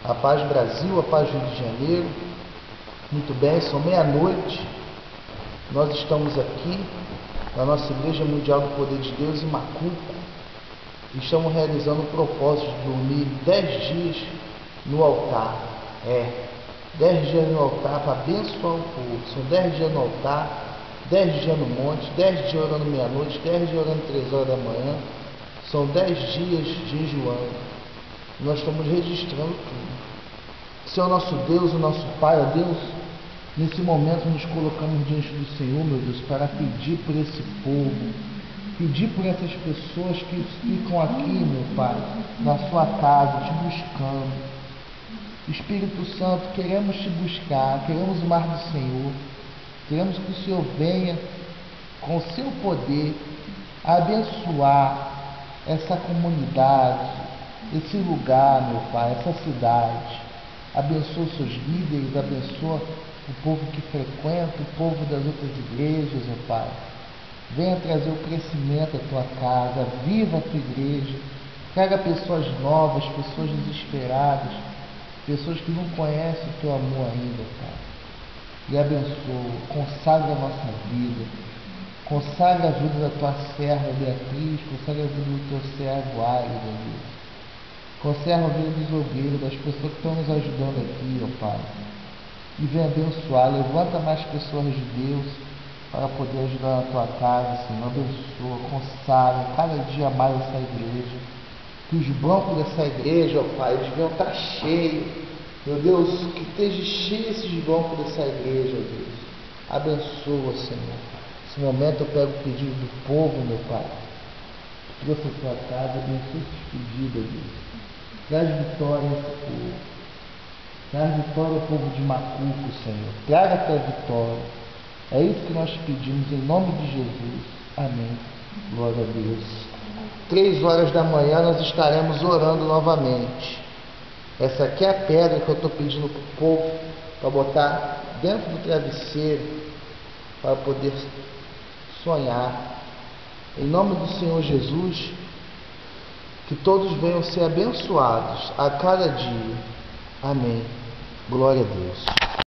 A paz Brasil, a paz Rio de Janeiro. Muito bem, são meia-noite. Nós estamos aqui na nossa Igreja Mundial do Poder de Deus em Macuco. Estamos realizando o propósito de dormir 10 dias no altar. 10 dias no altar para abençoar o povo. São 10 dias no altar, 10 dias no monte, 10 dias orando meia-noite, 10 dias orando 3 horas da manhã. São 10 dias jejuando. Nós estamos registrando tudo. Senhor nosso Deus, o nosso Pai, ó Deus, nesse momento nos colocamos diante do Senhor, meu Deus, para pedir por esse povo, pedir por essas pessoas que ficam aqui, meu Pai, na sua casa, te buscando. Espírito Santo, queremos te buscar, queremos o mar do Senhor, queremos que o Senhor venha com o seu poder abençoar essa comunidade, esse lugar, meu Pai, essa cidade. Abençoa os seus líderes, abençoa o povo que frequenta, o povo das outras igrejas, meu Pai. Venha trazer o crescimento à tua casa, viva a tua igreja, traga pessoas novas, pessoas desesperadas, pessoas que não conhecem o teu amor ainda, Pai. E abençoa, consagra a nossa vida, consagra a vida da tua serva Beatriz, consagra a vida do teu servo Aires, meu Deus. Conserva a vida dos obreiros, das pessoas que estão nos ajudando aqui, ó Pai. E vem abençoar, levanta mais pessoas de Deus para poder ajudar na tua casa, Senhor. Abençoa, consagra cada dia mais essa igreja. Que os bancos dessa igreja, ó Pai, eles venham estar cheios. Meu Deus, que esteja cheio esses bancos dessa igreja, ó Deus. Abençoa, Senhor. Nesse momento eu pego o pedido do povo, meu Pai. Trouxe a tua casa, abençoa esses pedidos, ó Deus. Traz vitória a esse povo. Traz vitória ao povo de Macuco, Senhor. Traga a tua vitória. É isso que nós pedimos em nome de Jesus. Amém. Glória a Deus. 3 horas da manhã nós estaremos orando novamente. Essa aqui é a pedra que eu estou pedindo para o povo, para botar dentro do travesseiro, para poder sonhar. Em nome do Senhor Jesus, que todos venham ser abençoados a cada dia. Amém. Glória a Deus.